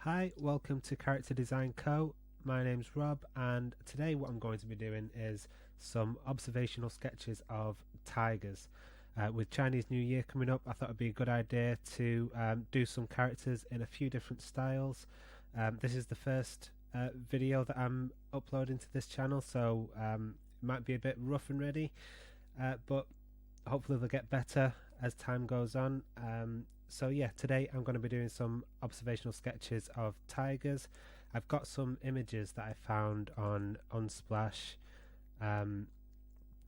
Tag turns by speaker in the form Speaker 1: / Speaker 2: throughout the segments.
Speaker 1: Hi, welcome to Character Design Co. My name's Rob, and today what I'm going to be doing is some observational sketches of tigers. With Chinese New Year coming up, I thought it'd be a good idea to do some characters in a few different styles. This is the first video that I'm uploading to this channel, so it might be a bit rough and ready, but hopefully they'll get better as time goes on. So yeah, today I'm going to be doing some observational sketches of tigers. I've got some images that I found on Unsplash. And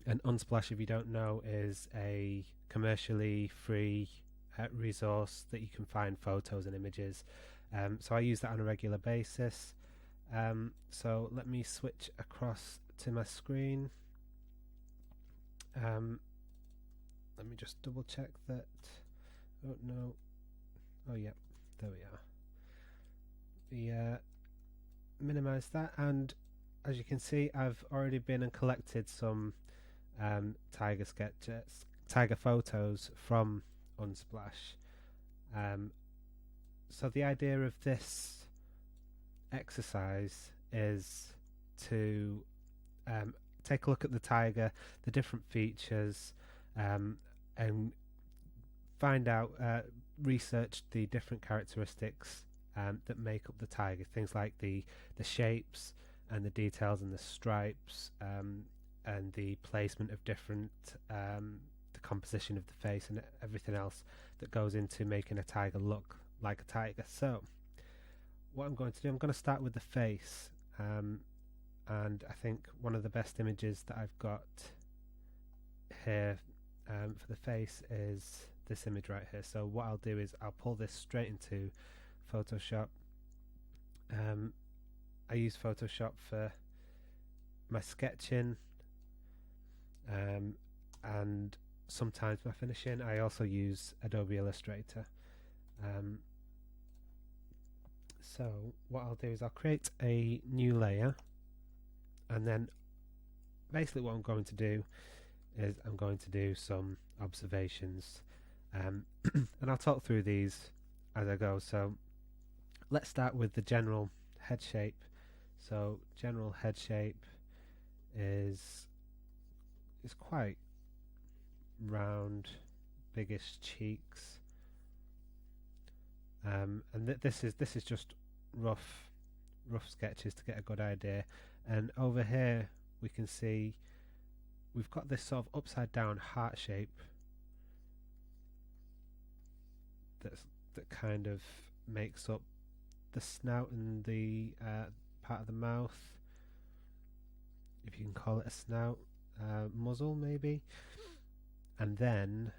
Speaker 1: Unsplash, if you don't know, is a commercially free resource that you can find photos and images. So I use that on a regular basis. So let me switch across to my screen. Let me just double check that. Oh no. Oh yeah, there we are. We minimize that, and as you can see, I've already been and collected some tiger sketches, tiger photos from Unsplash. So the idea of this exercise is to take a look at the tiger, the different features, and find out, research the different characteristics that make up the tiger. Things like the shapes and the details and the stripes, and the placement of different, the composition of the face and everything else that goes into making a tiger look like a tiger. So what I'm going to do, I'm going to start with the face, and I think one of the best images that I've got here for the face is this image right here. So what I'll do is I'll pull this straight into Photoshop. I use Photoshop for my sketching, and sometimes my finishing. I also use Adobe Illustrator. So what I'll do is I'll create a new layer, and then basically what I'm going to do is I'm going to do some observations, and I'll talk through these as I go. So let's start with the general head shape. So general head shape is quite round, biggish cheeks, and this is just rough sketches to get a good idea. And over here we can see we've got this sort of upside down heart shape that kind of makes up the snout and the part of the mouth, if you can call it a snout, muzzle maybe. And then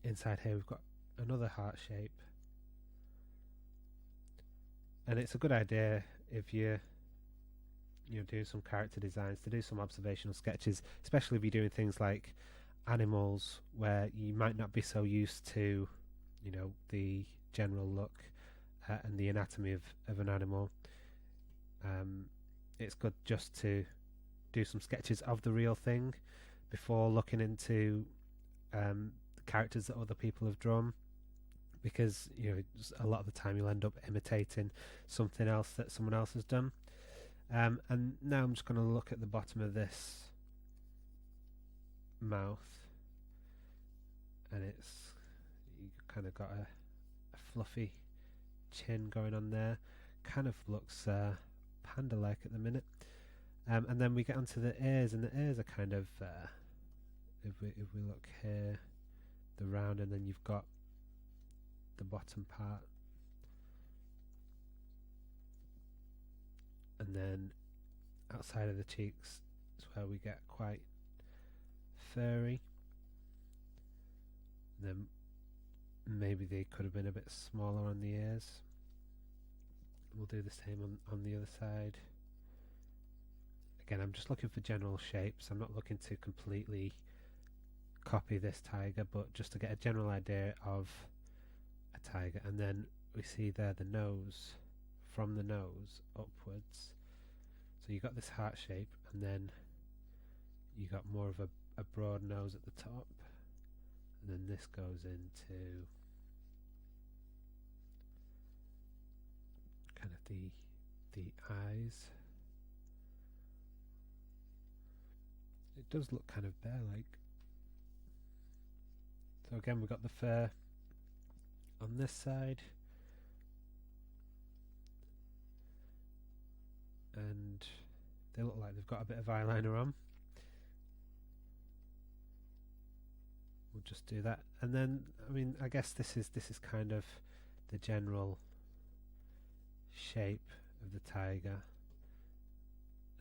Speaker 1: inside here we've got another heart shape, and it's a good idea if you're doing some character designs to do some observational sketches, especially if you're doing things like animals where you might not be so used to the general look and the anatomy of an animal. It's good just to do some sketches of the real thing before looking into the characters that other people have drawn, because a lot of the time you'll end up imitating something else that someone else has done. And now I'm just going to look at the bottom of this mouth, and you kind of got a fluffy chin going on there. Kind of looks panda-like at the minute. And then we get onto the ears, and the ears are kind of, if we look here, the round, and then you've got the bottom part, and then outside of the cheeks is where we get quite furry. And then maybe they could have been a bit smaller on the ears. We'll do the same on the other side. Again, I'm just looking for general shapes. I'm not looking to completely copy this tiger, but just to get a general idea of a tiger. And then we see there the nose, from the nose upwards. So you got this heart shape, and then you got more of a broad nose at the top, and then this goes into the eyes. It does look kind of bear-like. So again, we've got the fur on this side, and they look like they've got a bit of eyeliner on. We'll just do that, and then I guess this is kind of the general shape of the tiger,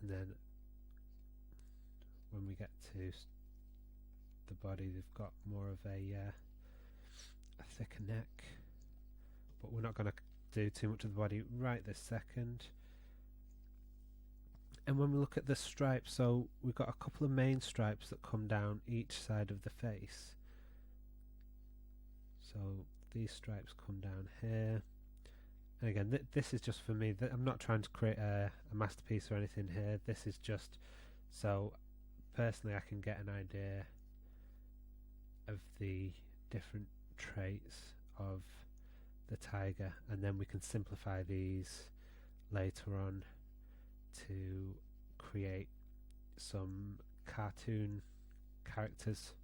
Speaker 1: and then when we get to the body, they've got more of a thicker neck, but we're not going to do too much of the body right this second. And when we look at the stripes, so we've got a couple of main stripes that come down each side of the face. So these stripes come down here, and again this is just for me. I'm not trying to create a masterpiece or anything here. This is just so personally I can get an idea of the different traits of the tiger, and then we can simplify these later on to create some cartoon characters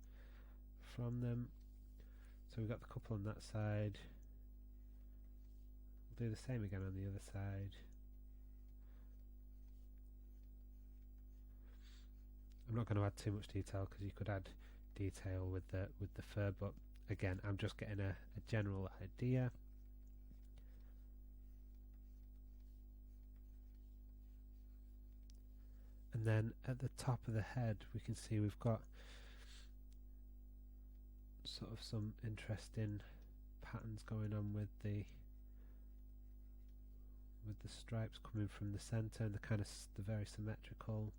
Speaker 1: from them. So we've got the couple on that side. We'll do the same again on the other side. I'm not going to add too much detail because you could add detail with the fur, but again, I'm just getting a general idea. And then at the top of the head, we can see we've got sort of some interesting patterns going on with the stripes coming from the center, and they're very symmetrical.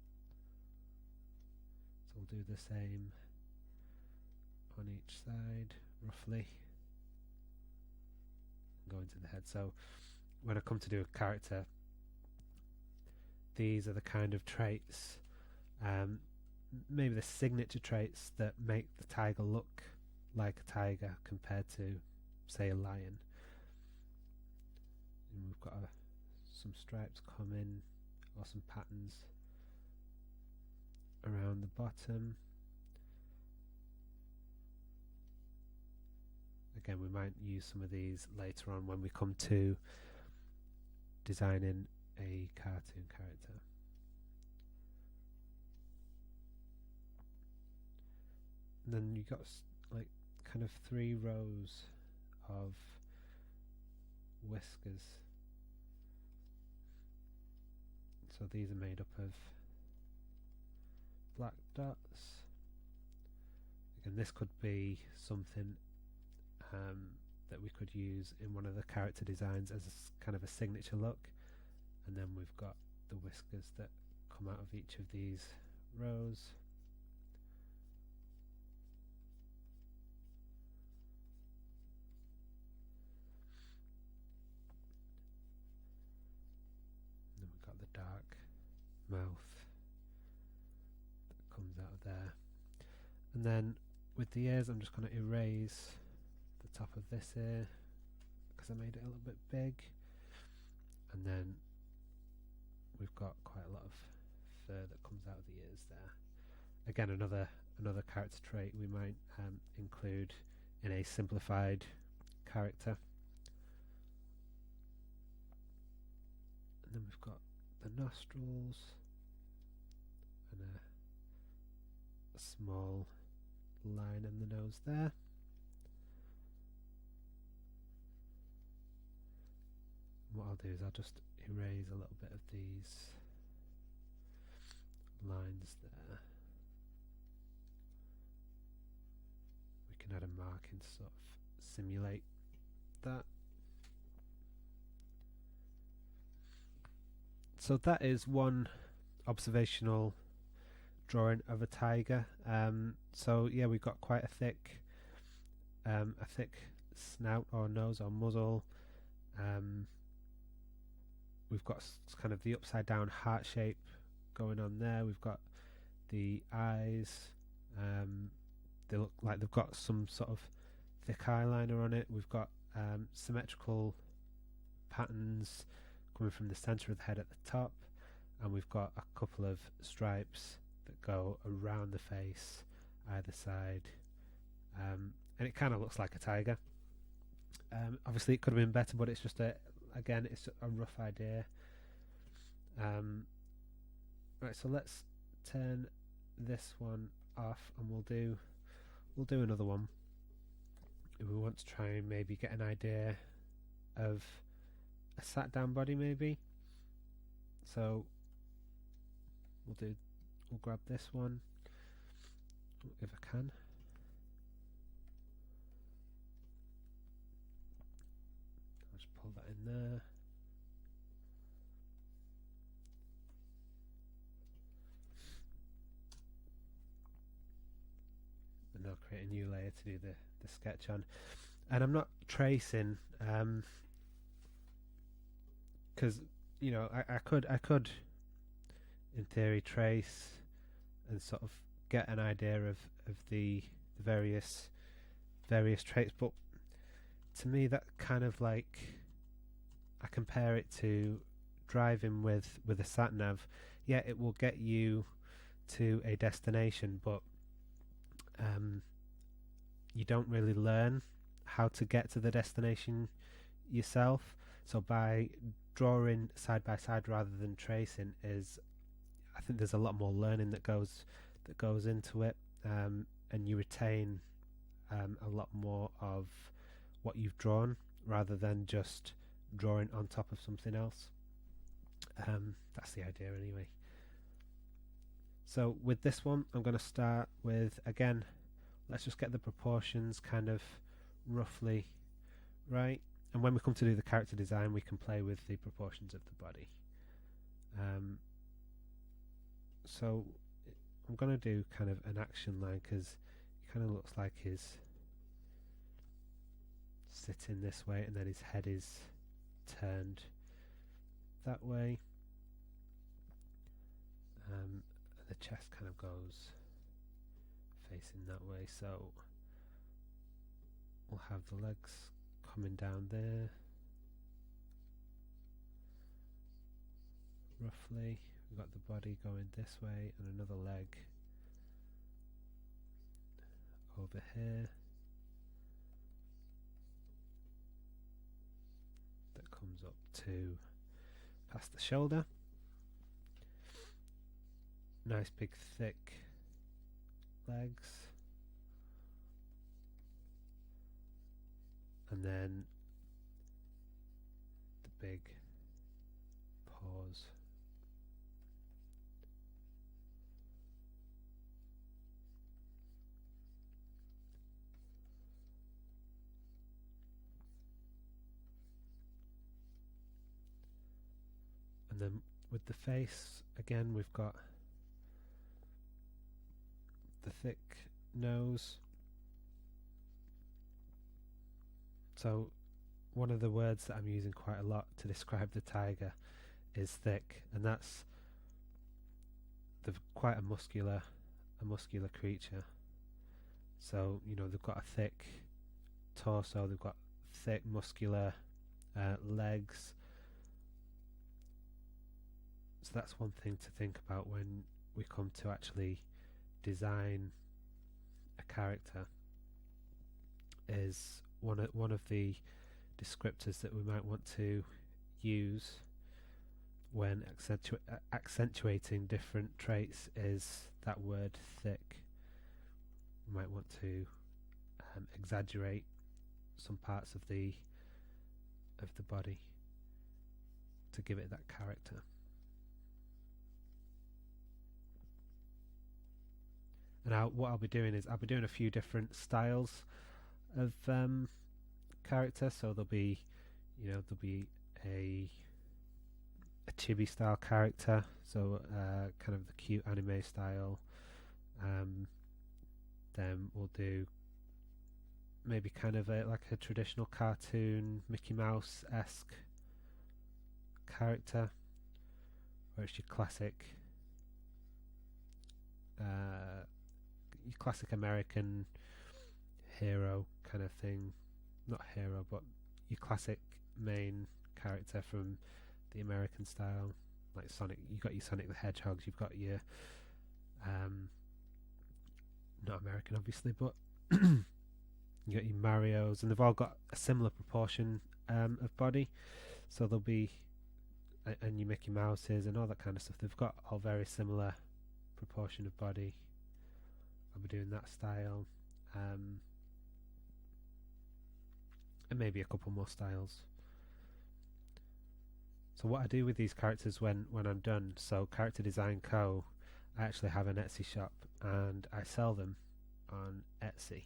Speaker 1: So we'll do the same on each side, roughly, and go into the head. So when I come to do a character, these are the kind of traits, maybe the signature traits that make the tiger look like a tiger compared to, say, a lion. And we've got some stripes coming, or some patterns around the bottom. Again, we might use some of these later on when we come to designing a cartoon character. And then you got like kind of 3 rows of whiskers. So these are made up of black dots. Again, this could be something that we could use in one of the character designs as a kind of a signature look. And then we've got the whiskers that come out of each of these rows. And then we've got the dark mouth that comes out of there. And then with the ears, I'm just going to erase the top of this ear because I made it a little bit big. And then we've got quite a lot of fur that comes out of the ears there. Again, another character trait we might include in a simplified character. And then we've got the nostrils and a small line in the nose there. What I'll do is I'll just erase a little bit of these lines there. We can add a marking to sort of simulate that. So that is one observational drawing of a tiger. So yeah, we've got quite a thick snout or nose or muzzle. We've got kind of the upside down heart shape going on there. We've got the eyes. They look like they've got some sort of thick eyeliner on it. We've got symmetrical patterns coming from the centre of the head at the top, and we've got a couple of stripes that go around the face either side, and it kind of looks like a tiger. Obviously it could have been better, but it's just it's a rough idea. Right, so let's turn this one off, and we'll do another one. We want to try and maybe get an idea of a sat down body, maybe. So we'll grab this one if I can. I'll just pull that in there. And I'll create a new layer to do the sketch on. And I'm not tracing, because I could in theory trace and sort of get an idea of the various traits, but to me that kind of like, I compare it to driving with a sat nav. Yeah, it will get you to a destination, but you don't really learn how to get to the destination yourself. So by drawing side by side rather than tracing, I think there's a lot more learning that goes into it, and you retain a lot more of what you've drawn rather than just drawing on top of something else. That's the idea anyway. So with this one, I'm going to start with, again, let's just get the proportions kind of roughly right, and when we come to do the character design we can play with the proportions of the body. So I'm going to do kind of an action line, because he kind of looks like he's sitting this way and then his head is turned that way. The chest kind of goes facing that way, so we'll have the legs coming down there roughly. We've got the body going this way and another leg over here that comes up to past the shoulder. Nice big thick legs, and then the big paws. And then with the face, again we've got the thick nose. So one of the words that I'm using quite a lot to describe the tiger is thick, and that's quite a muscular creature. So they've got a thick torso, they've got thick muscular legs. So that's one thing to think about when we come to actually design a character, is one of the descriptors that we might want to use when accentuating different traits is that word thick. We might want to exaggerate some parts of the body to give it that character. And what I'll be doing is I'll be doing a few different styles of character. So there'll be a chibi style character, so kind of the cute anime style. Then we'll do maybe kind of like a traditional cartoon Mickey Mouse-esque character, where it's your classic American hero kind of thing. Not hero, but your classic main character from the American style, like Sonic. You've got your Sonic the Hedgehogs. You've got your not American, obviously, but you got your Mario's, and they've all got a similar proportion of body. So there'll be and your Mickey Mouses and all that kind of stuff. They've got all very similar proportion of body. I'll be doing that style, and maybe a couple more styles. So what I do with these characters when I'm done, so Character Design Co., I actually have an Etsy shop and I sell them on Etsy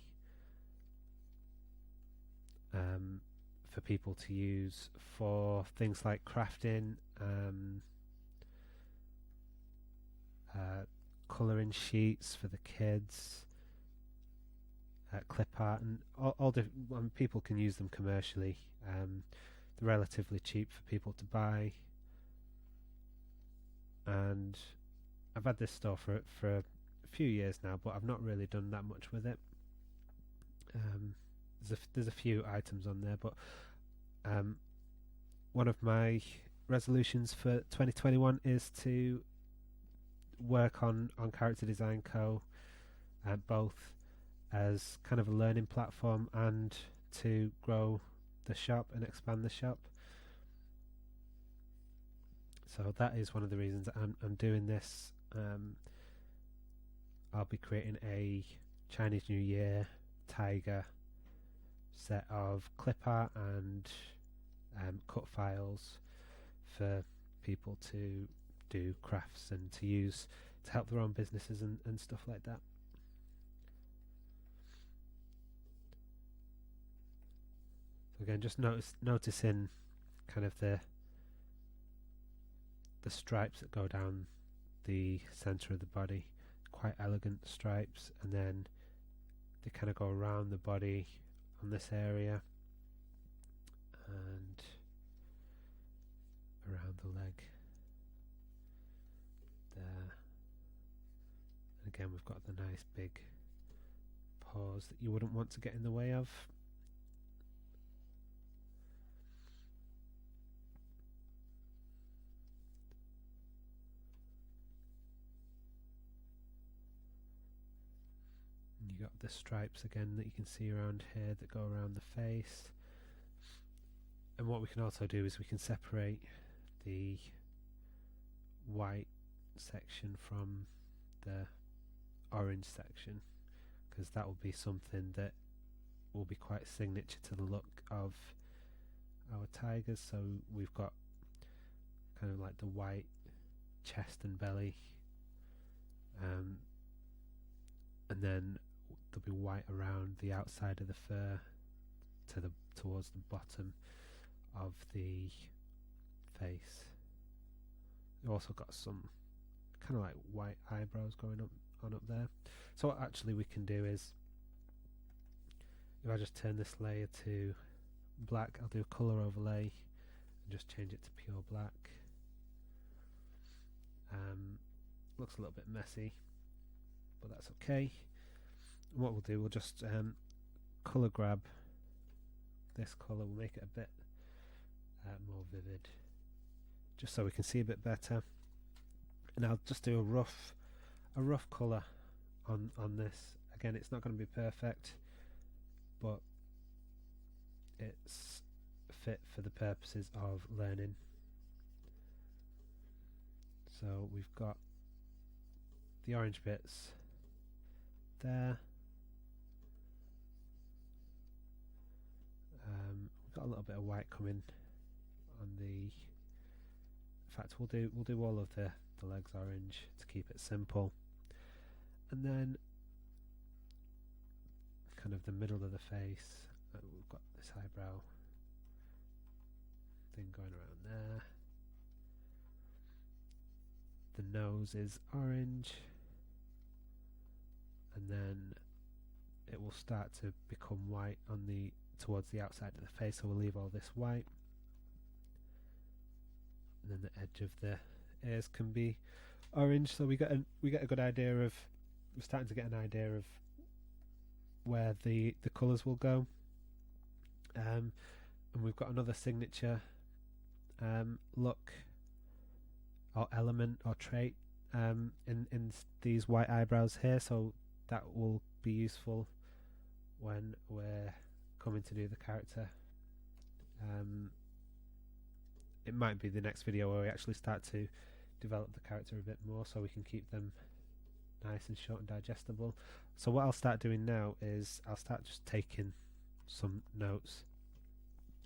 Speaker 1: for people to use for things like crafting, colouring sheets for the kids, clip art, and all different. People can use them commercially. They're relatively cheap for people to buy, and I've had this store for a few years now, but I've not really done that much with it. There's a few items on there, but one of my resolutions for 2021 is to work on Character Design Co., both as kind of a learning platform and to grow the shop and expand the shop. So that is one of the reasons I'm doing this. I'll be creating a Chinese New Year tiger set of clip art and cut files for people to do crafts and to use to help their own businesses and stuff like that. So again, just noticing kind of the stripes that go down the center of the body, quite elegant stripes, and then they kind of go around the body on this area and around the leg there. And again, we've got the nice big paws that you wouldn't want to get in the way of. You got the stripes again that you can see around here that go around the face. And what we can also do is we can separate the white section from the orange section, because that will be something that will be quite signature to the look of our tigers. So we've got kind of like the white chest and belly, and then there'll be white around the outside of the fur towards the bottom of the face. You've also got some kind of like white eyebrows going on up there. So what actually we can do is, if I just turn this layer to black, I'll do a colour overlay and just change it to pure black. Looks a little bit messy, but that's okay. What we'll do, we'll just colour grab this colour, we'll make it a bit more vivid, just so we can see a bit better. And I'll just do a rough colour on this. Again, it's not going to be perfect, but it's fit for the purposes of learning. So we've got the orange bits there. We've got a little bit of white coming on the. In fact, we'll do all of the legs orange to keep it simple, and then kind of the middle of the face. We've got this eyebrow thing going around there. The nose is orange, and then it will start to become white on towards the outside of the face, so we'll leave all this white. And then the edge of the ears can be orange, so we get a good idea of, we're starting to get an idea of where the colours will go. And we've got another signature look or element or trait in these white eyebrows here, so that will be useful when we're coming to do the character. It might be the next video where we actually start to develop the character a bit more so we can keep them nice and short and digestible. So what I'll start doing now is I'll start just taking some notes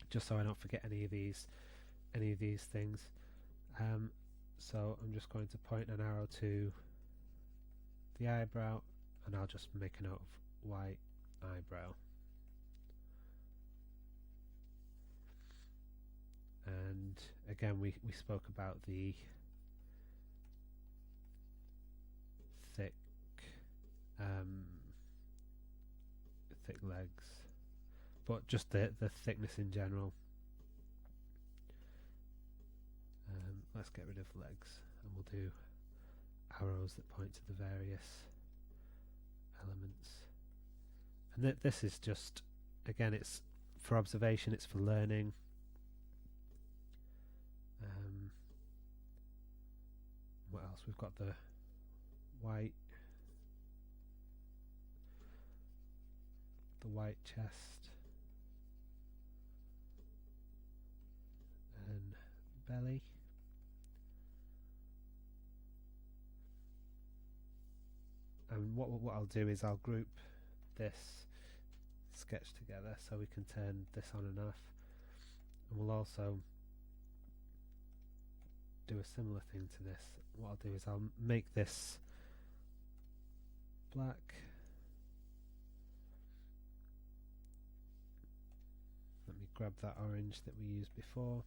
Speaker 1: just so I don't forget any of these things. So I'm just going to point an arrow to the eyebrow, and I'll just make a note of white eyebrow. And again, we spoke about the thick legs, but just the thickness in general. Let's get rid of legs, and we'll do arrows that point to the various elements. And this is just, again, it's for observation, it's for learning. What else? We've got the white chest and belly. And what I'll do is I'll group this sketch together so we can turn this on and off, and we'll also do a similar thing to this. What I'll do is I'll make this black. Let me grab that orange that we used before,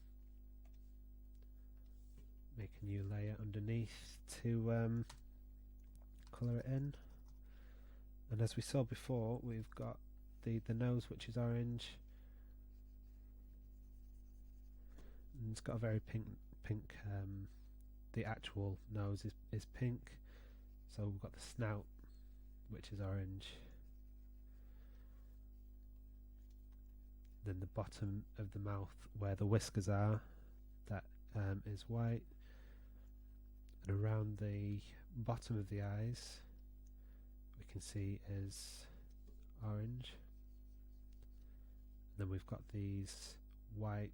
Speaker 1: make a new layer underneath to colour it in. And as we saw before, we've got the nose, which is orange, and it's got a very pink the actual nose is pink. So we've got the snout, which is orange, then the bottom of the mouth where the whiskers are, that is white, and around the bottom of the eyes we can see is orange. And then we've got these white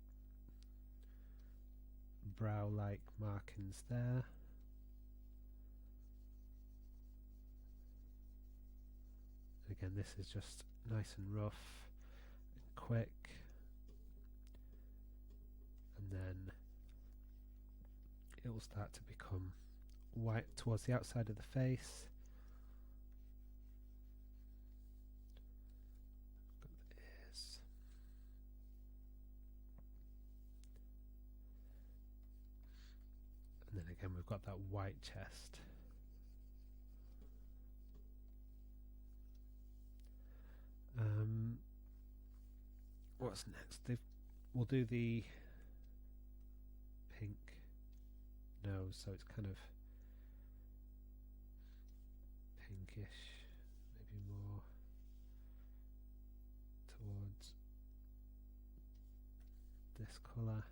Speaker 1: brow-like markings there. Again, this is just nice and rough and quick, and then it will start to become white towards the outside of the face. Got the ears. And then again, we've got that white chest. What's next? We'll do the pink nose, so it's kind of pinkish, maybe more towards this colour.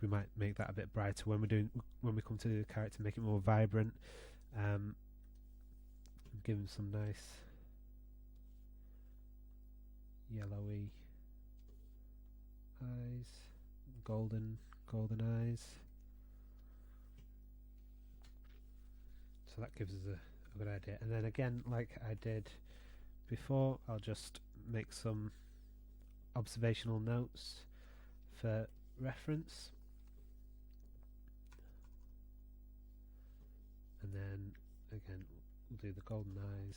Speaker 1: We might make that a bit brighter when we come to do the character, make it more vibrant. Give him some nice yellowy eyes, golden eyes. So that gives us a good idea. And then again, like I did before, I'll just make some observational notes for reference. And then again, we'll do the golden eyes.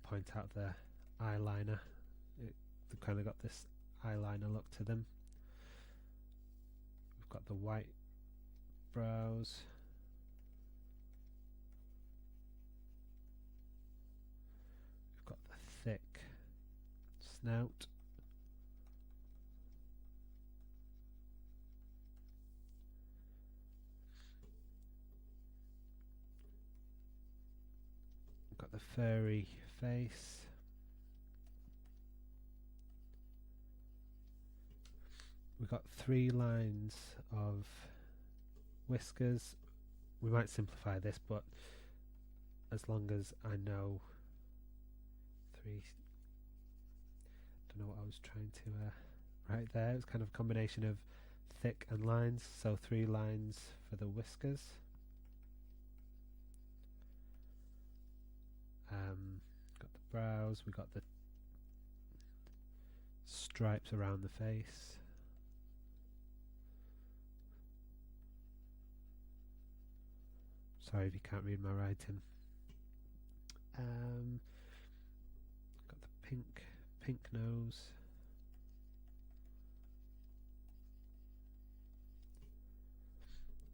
Speaker 1: Point out the eyeliner. They've kind of got this eyeliner look to them. We've got the white brows. We've got the thick snout. the furry face. We've got 3 lines of whiskers. We might simplify this, but as long as I know 3, don't know what I was trying to write there. It was kind of a combination of thick and lines, so 3 lines for the whiskers. Got the brows, we got the stripes around the face. Sorry if you can't read my writing. Got the pink nose.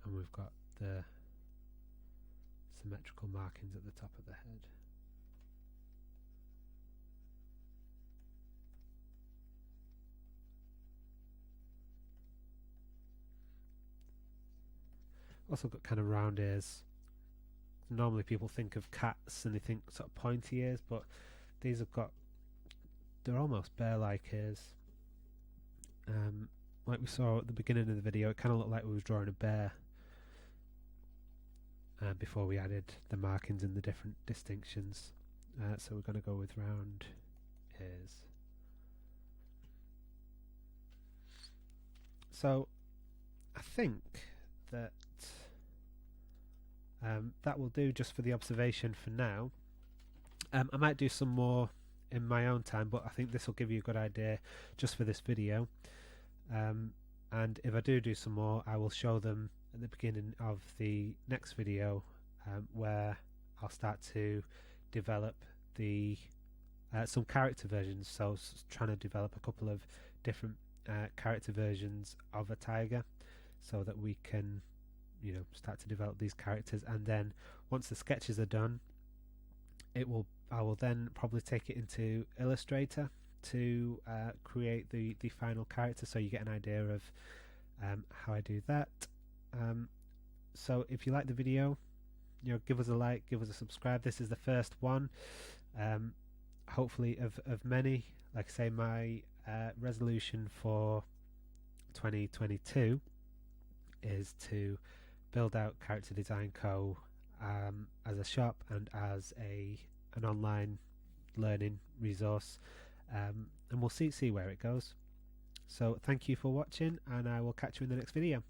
Speaker 1: And we've got the symmetrical markings at the top of the head. Also got kind of round ears. Normally people think of cats and they think sort of pointy ears, but these have got, they're almost bear-like ears. Like we saw at the beginning of the video, it kind of looked like we was drawing a bear before we added the markings and the different distinctions. So we're going to go with round ears. So I think that that will do just for the observation for now. I might do some more in my own time, but I think this will give you a good idea just for this video. And if I do some more, I will show them at the beginning of the next video, where I'll start to develop the some character versions. So trying to develop a couple of different character versions of a tiger, so that we can, you know, start to develop these characters. And then once the sketches are done, I will then probably take it into Illustrator to create the final character, so you get an idea of how I do that. So if you like the video, you know, give us a like, give us a subscribe. This is the first one, hopefully of many. Like I say, my resolution for 2022 is to build out Character Design Co. As a shop and as an online learning resource, and we'll see where it goes. So thank you for watching, and I will catch you in the next video.